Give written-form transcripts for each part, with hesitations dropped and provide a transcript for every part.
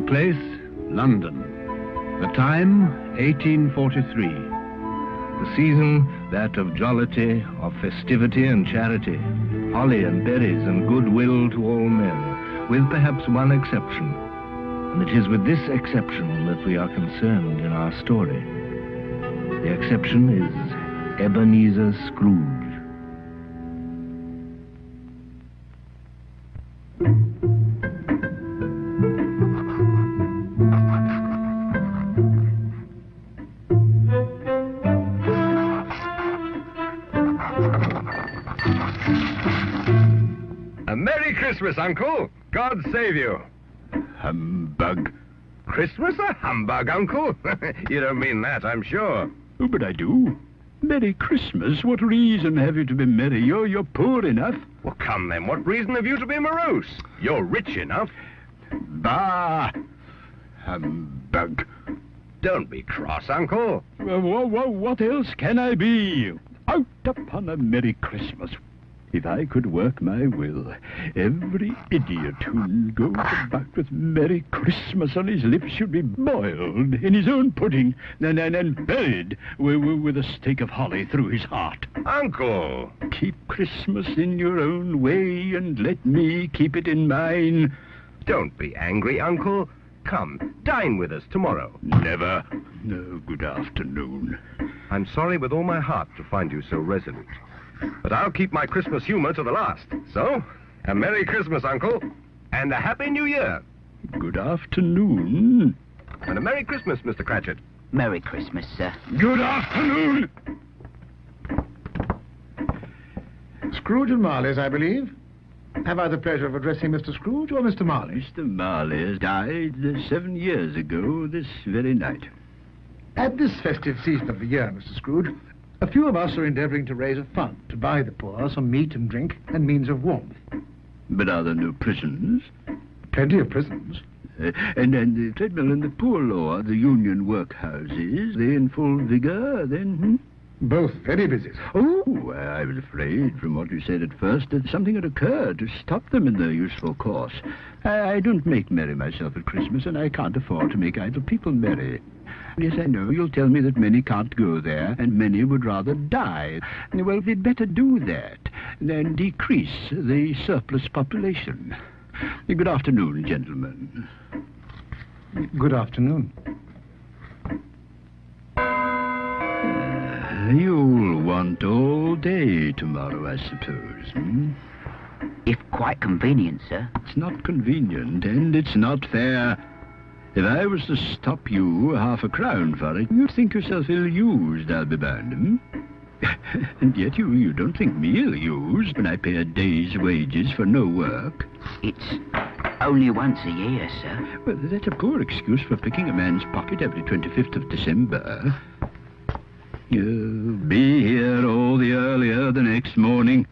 place, London. The time, 1843. The season, that of jollity, of festivity and charity, holly and berries and goodwill to all men, with perhaps one exception. And it is with this exception that we are concerned in our story. The exception is Ebenezer Scrooge. A Merry Christmas, Uncle. God save you. Humbug. Christmas a humbug, Uncle? You don't mean that, I'm sure. Oh, but I do. Merry Christmas? What reason have you to be merry? You're poor enough. Well, come then, what reason have you to be morose? You're rich enough. Bah! Humbug. Don't be cross, Uncle. What else can I be? Out upon a Merry Christmas. If I could work my will, every idiot who goes about with Merry Christmas on his lips should be boiled in his own pudding and buried with a stake of holly through his heart. Uncle! Keep Christmas in your own way and let me keep it in mine. Don't be angry, Uncle. Come, dine with us tomorrow. Never. No, good afternoon. I'm sorry with all my heart to find you so resolute. But I'll keep my Christmas humor to the last. So, a Merry Christmas, Uncle, and a Happy New Year. Good afternoon. And a Merry Christmas, Mr. Cratchit. Merry Christmas, sir. Good afternoon. Scrooge and Marley's, I believe. Have I the pleasure of addressing Mr. Scrooge or Mr. Marley? Mr. Marley has died 7 years ago this very night. At this festive season of the year, Mr. Scrooge, a few of us are endeavouring to raise a fund to buy the poor some meat and drink and means of warmth. But are there no prisons? Plenty of prisons. And the treadmill and the poor law, the union workhouses, they in full vigour then? Both very busy. Oh, I was afraid from what you said at first that something had occurred to stop them in their useful course. I don't make merry myself at Christmas, and I can't afford to make idle people merry. Yes, I know, you'll tell me that many can't go there, and many would rather die. Well, we'd better do that, than decrease the surplus population. Good afternoon, gentlemen. Good afternoon. You'll want all day tomorrow, I suppose, If quite convenient, sir. It's not convenient, and it's not fair. If I was to stop you half a crown for it, you'd think yourself ill-used, I'll be bound, And yet you don't think me ill-used when I pay a day's wages for no work. It's only once a year, sir. Well, that's a poor excuse for picking a man's pocket every 25th of December. You'll be here all the earlier the next morning.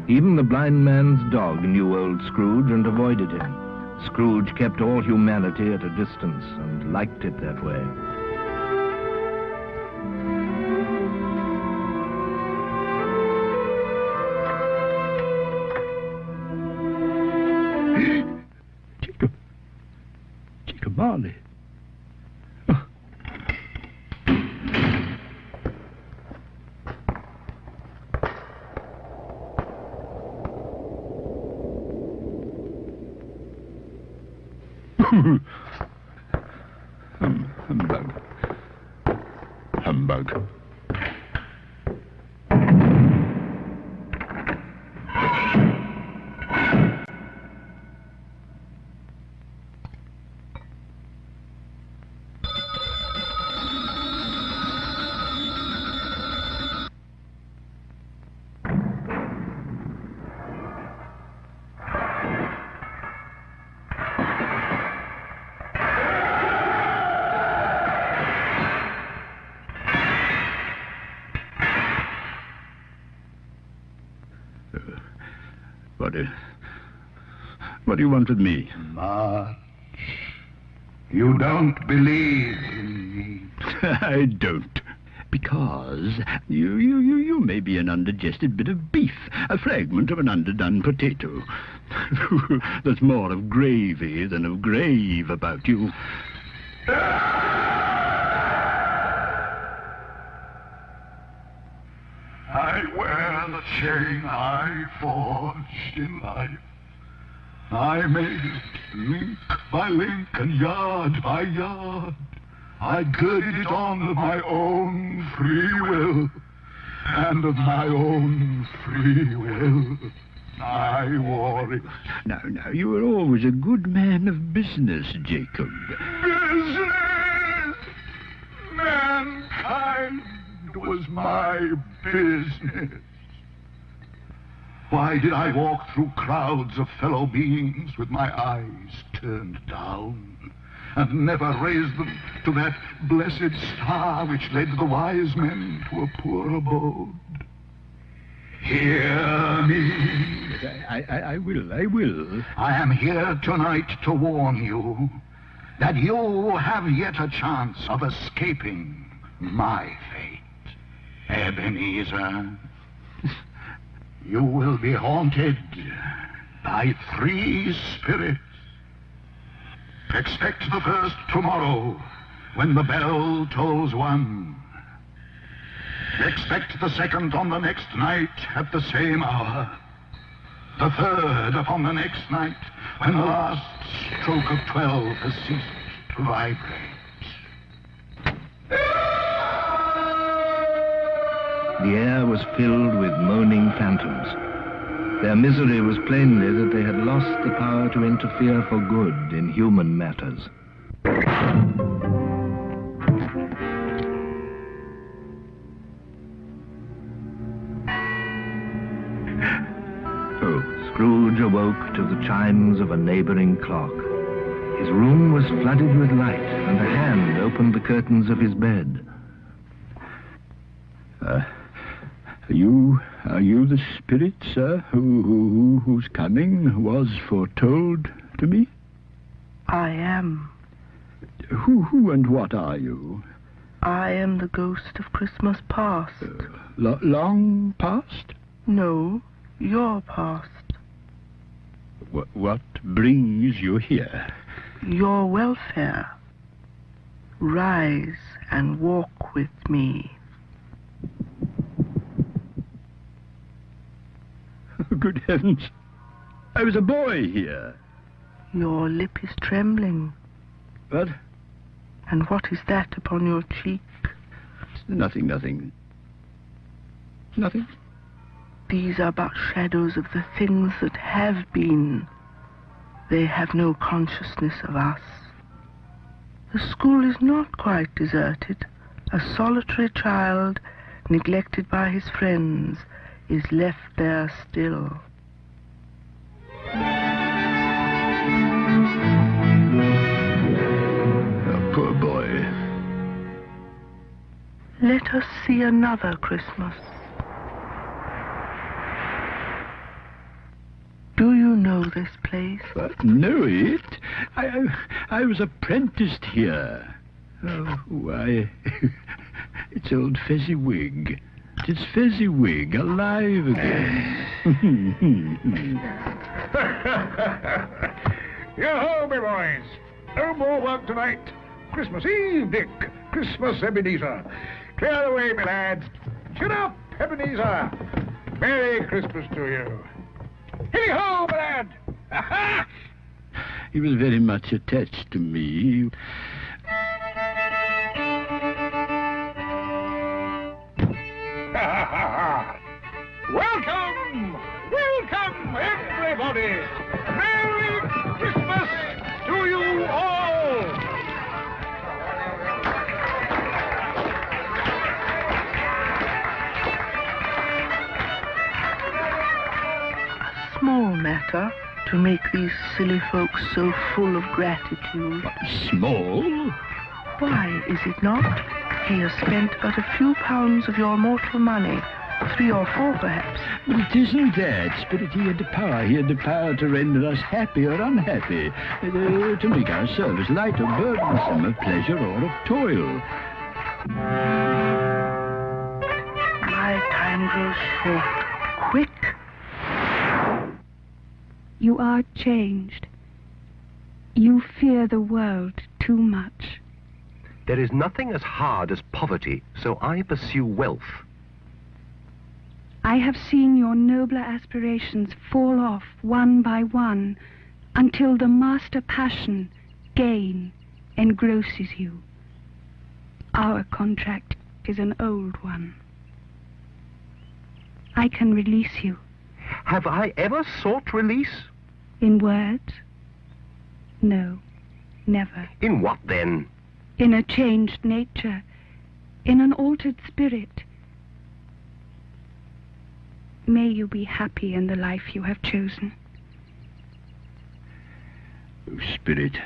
Even the blind man's dog knew old Scrooge and avoided him. Scrooge kept all humanity at a distance and liked it that way. Jacob Marley. Humbug. Humbug. What do you want with me? March, you don't believe in me. I don't. Because you may be an undigested bit of beef, a fragment of an underdone potato. There's more of gravy than of grave about you. I wear the chain I forged in life. I made it link by link and yard by yard. I girded it on of my own free will, and of my own free will I wore it. Now, you were always a good man of business, Jacob. Business! Mankind was my business. Why did I walk through crowds of fellow beings with my eyes turned down, and never raise them to that blessed star which led the wise men to a poor abode? Hear me. I will. I am here tonight to warn you that you have yet a chance of escaping my fate. Ebenezer, you will be haunted by 3 spirits. Expect the first tomorrow when the bell tolls 1. Expect the second on the next night at the same hour. The third upon the next night when the last stroke of 12 has ceased to vibrate. The air was filled with moaning phantoms. Their misery was plainly that they had lost the power to interfere for good in human matters. Scrooge awoke to the chimes of a neighboring clock. His room was flooded with light, and a hand opened the curtains of his bed. Are you the spirit, sir, whose coming was foretold to me? I am. Who and what are you? I am the ghost of Christmas past. Long past? No, your past. What brings you here? Your welfare. Rise and walk with me. Good heavens! I was a boy here. Your lip is trembling. What? And what is that upon your cheek? Nothing. Nothing? These are but shadows of the things that have been. They have no consciousness of us. The school is not quite deserted. A solitary child, neglected by his friends, is left there still. A poor boy. Let us see another Christmas. Do you know this place? Know it? I was apprenticed here. Oh, why? It's old Fezziwig. It's Fezziwig, alive again. Yo-ho, my boys. No more work tonight. Christmas Eve, Dick. Christmas, Ebenezer. Clear the way, my lads. Shut up, Ebenezer. Merry Christmas to you. Hey-ho, my lad. Ha-ha! He was very much attached to me. Welcome! Welcome, everybody! Merry Christmas to you all! A small matter to make these silly folks so full of gratitude. Small? Why, is it not? He has spent but a few pounds of your mortal money. 3 or 4, perhaps. But it isn't that, Spirit. He had the power. He had the power to render us happy or unhappy, to make our service light or burdensome, of pleasure or of toil. My time grows short. Quick. You are changed. You fear the world too much. There is nothing as hard as poverty, so I pursue wealth. I have seen your nobler aspirations fall off one by one until the master passion, gain, engrosses you. Our contract is an old one. I can release you. Have I ever sought release? In words? No, never. In what then? In a changed nature, in an altered spirit. May you be happy in the life you have chosen. Oh, Spirit,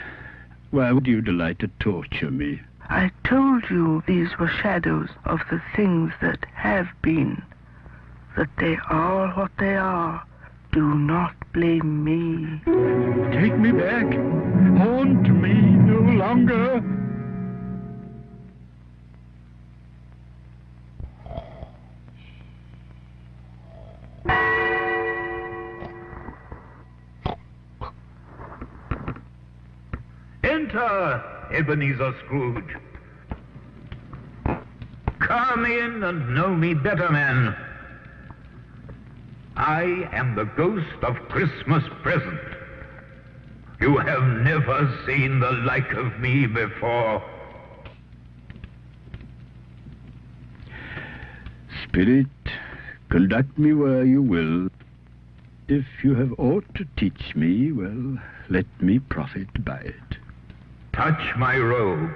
why would you delight to torture me? I told you these were shadows of the things that have been, that they are what they are. Do not blame me. Take me back. Haunt me no longer. Enter, Ebenezer Scrooge. Come in and know me better, man. I am the ghost of Christmas present. You have never seen the like of me before. Spirit, conduct me where you will. If you have aught to teach me, well, let me profit by it. Touch my robe.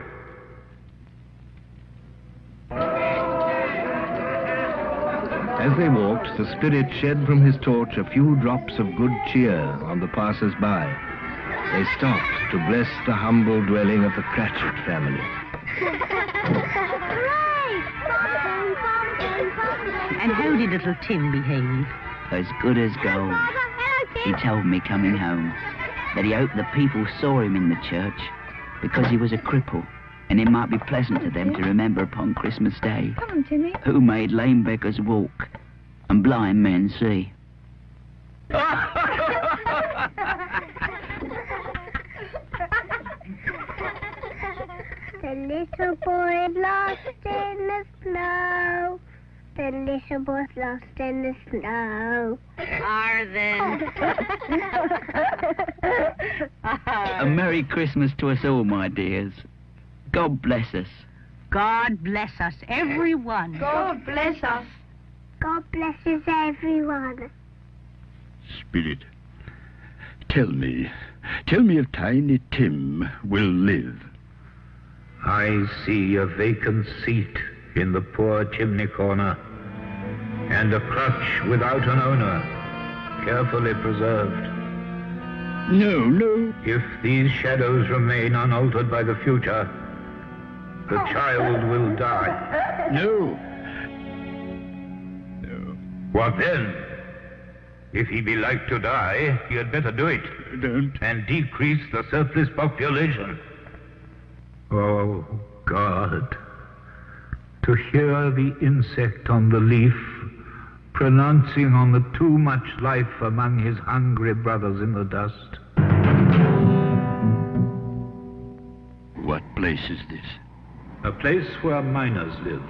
As they walked, the spirit shed from his torch a few drops of good cheer on the passers-by. They stopped to bless the humble dwelling of the Cratchit family. And how did little Tim behave? As good as gold. He told me coming home that he hoped the people saw him in the church because he was a cripple, and it might be pleasant to them to remember upon Christmas Day Come on, Timmy. who made lame beggars walk and blind men see. The little boy lost in the snow. The little boy's lost in the snow. A Merry Christmas to us all, my dears. God bless us. God bless us, everyone. God bless us. God blesses everyone. Spirit, tell me if Tiny Tim will live. I see a vacant seat in the poor chimney corner, and a crutch without an owner, carefully preserved. No. If these shadows remain unaltered by the future, the child will die. No. What then? If he be like to die, he had better do it. Don't. And decrease the surplus population. Oh, God. To hear the insect on the leaf pronouncing on the too much life among his hungry brothers in the dust. What place is this? A place where miners live,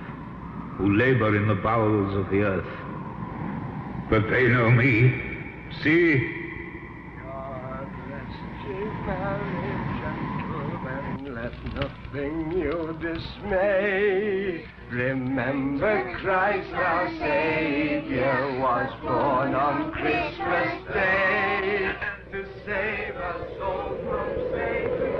who labor in the bowels of the earth. But they know me. See? God rest ye merry gentlemen, let nothing you dismay. Remember Christ our Savior was born on Christmas Day to save us all from Satan.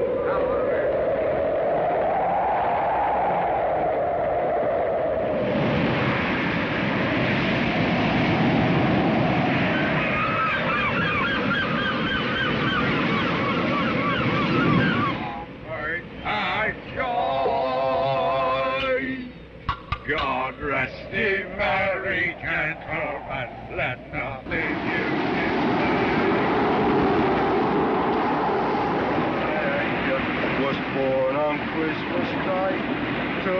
God rest ye merry gentlemen, let nothing you was born on Christmas night to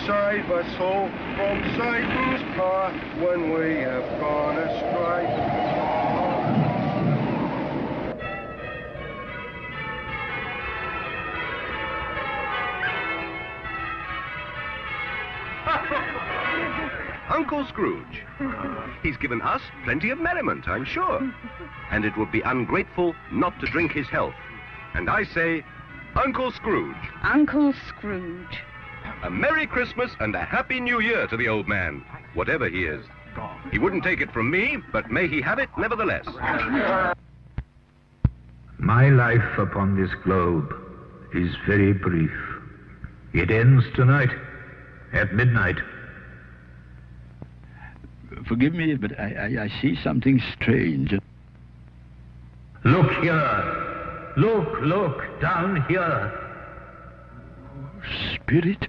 save us all from Satan's path when we have gone astray. Uncle Scrooge. He's given us plenty of merriment, I'm sure. And it would be ungrateful not to drink his health. And I say, Uncle Scrooge. Uncle Scrooge. A Merry Christmas and a Happy New Year to the old man, whatever he is. He wouldn't take it from me, but may he have it nevertheless. My life upon this globe is very brief. It ends tonight, at midnight. Forgive me, but I see something strange. Look here. Look, down here. Spirit?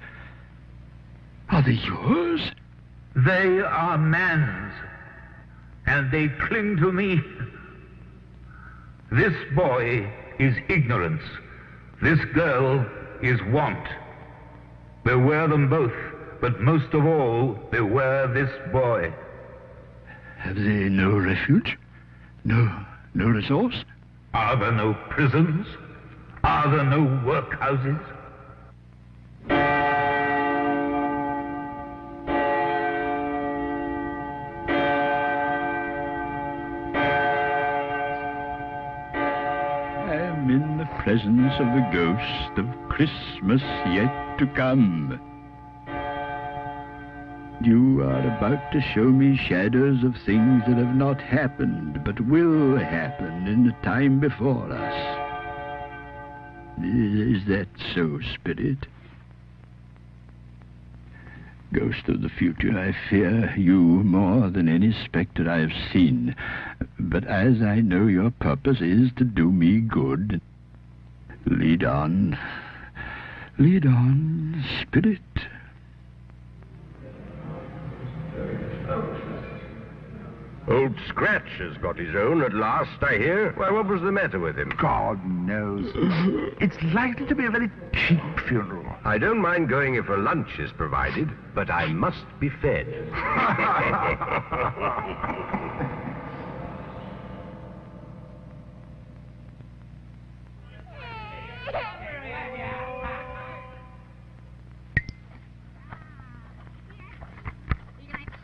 Are they yours? They are man's, and they cling to me. This boy is ignorance. This girl is want. Beware them both, but most of all, beware this boy. Have they no refuge? No resource? Are there no prisons? Are there no workhouses? In the presence of the ghost of Christmas yet to come. You are about to show me shadows of things that have not happened, but will happen in the time before us. Is that so, Spirit? Ghost of the future, I fear you more than any spectre I have seen. But as I know your purpose is to do me good, lead on, Spirit. Old Scratch has got his own at last, I hear. Why, what was the matter with him? God knows. It's likely to be a very cheap funeral. I don't mind going if a lunch is provided, but I must be fed.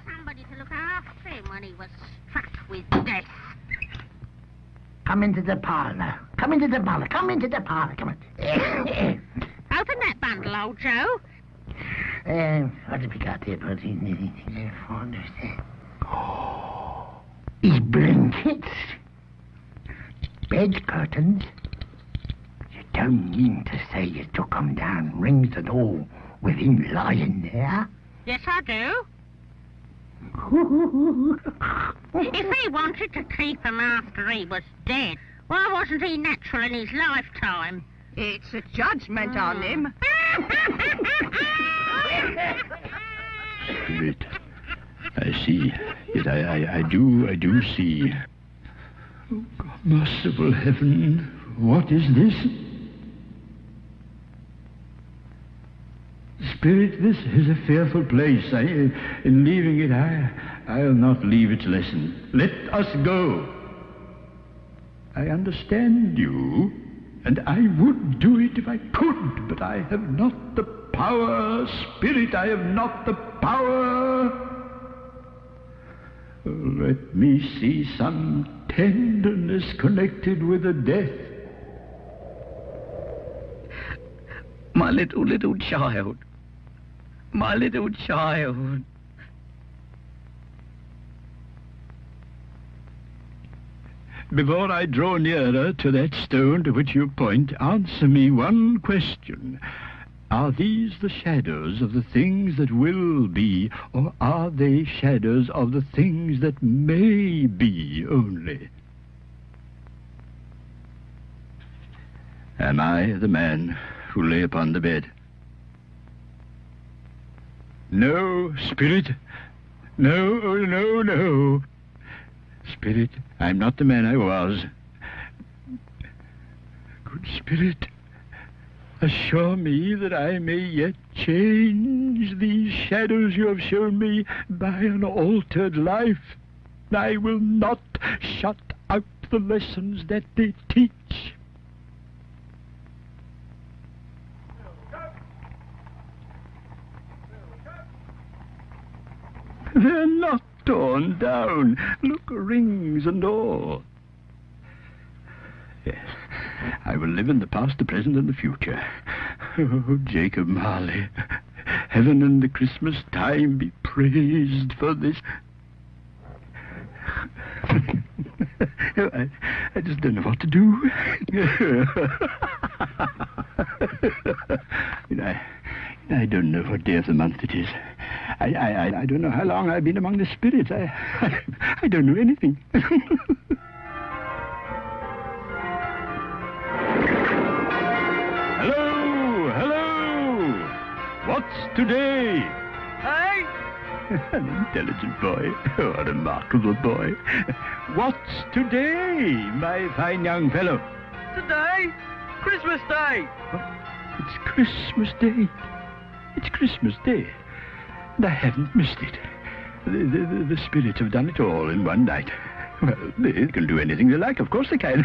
Somebody to look after him when he was struck with death. Come into the parlour. Come into the parlour. Come into the parlour. Come on. Open that bundle, old Joe. What have we got here, buddy? His blankets. Bed curtains. You don't mean to say you took 'em down, rings and all, with him lying there? Yes, I do. If he wanted to keep him after he was dead, why wasn't he natural in his lifetime? It's a judgment on him. Spirit, I see. Yet I do see. Oh, God, merciful heaven, what is this? Spirit, this is a fearful place. In leaving it, I'll not leave its lesson. Let us go. I understand you, and I would do it if I could, but I have not the power. Spirit, I have not the power. Let me see some tenderness connected with the death. My little child. My little child. Before I draw nearer to that stone to which you point, answer me one question. Are these the shadows of the things that will be, or are they shadows of the things that may be only? Am I the man who lay upon the bed? No, Spirit. No, oh, no. Spirit, I'm not the man I was. Good Spirit, assure me that I may yet change these shadows you have shown me by an altered life. I will not shut out the lessons that they teach. They're not torn down. Look, rings and all. Yes, I will live in the past, the present, and the future. Oh, Jacob Marley, heaven and the Christmas time be praised for this. I just don't know what to do. I don't know what day of the month it is. I don't know how long I've been among the spirits. I don't know anything. Hello! What's today? Hey? An intelligent boy. Oh, a remarkable boy. What's today, my fine young fellow? Today? Christmas Day. It's Christmas Day. It's Christmas Day. And I haven't missed it. The spirits have done it all in one night. Well, they can do anything they like. Of course they can.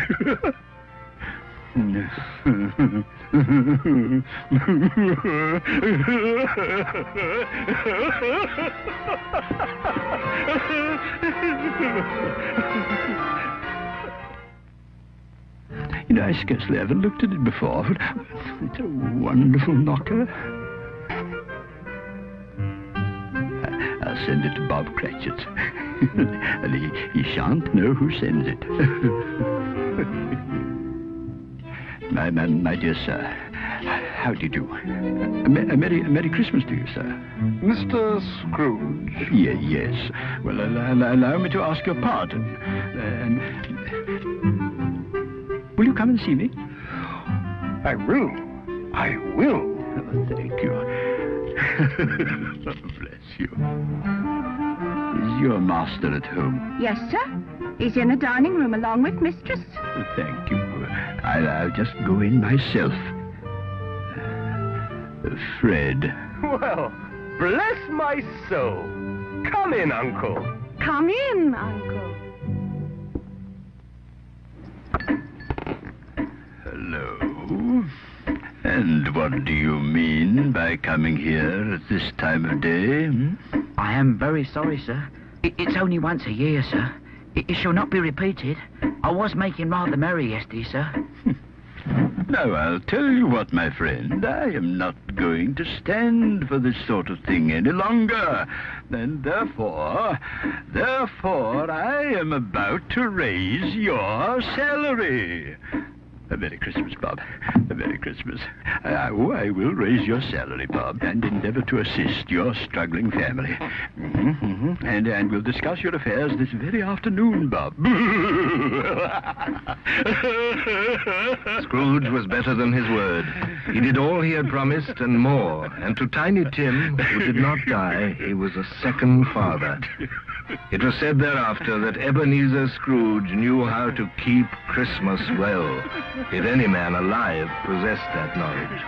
I scarcely ever looked at it before, but it's a wonderful knocker. I'll send it to Bob Cratchit. And he shan't know who sends it. My dear sir, how do you do? A Merry Christmas to you, sir. Mr. Scrooge? Yes. Well, allow me to ask your pardon. Will you come and see me? I will. Oh, thank you. Bless you. Is your master at home? Yes, sir. He's in the dining room along with mistress. Thank you. I'll just go in myself. Fred. Well, bless my soul. Come in, Uncle. Come in, Uncle. Hello. And what do you mean by coming here at this time of day? I am very sorry, sir. It's only once a year, sir. It shall not be repeated. I was making rather merry yesterday, sir. Now, I'll tell you what, my friend. I am not going to stand for this sort of thing any longer. And therefore, I am about to raise your salary. A Merry Christmas, Bob. A Merry Christmas. I will raise your salary, Bob, and endeavor to assist your struggling family. And we'll discuss your affairs this very afternoon, Bob. Scrooge was better than his word. He did all he had promised and more. And to Tiny Tim, who did not die, he was a second father. It was said thereafter that Ebenezer Scrooge knew how to keep Christmas well, if any man alive possessed that knowledge.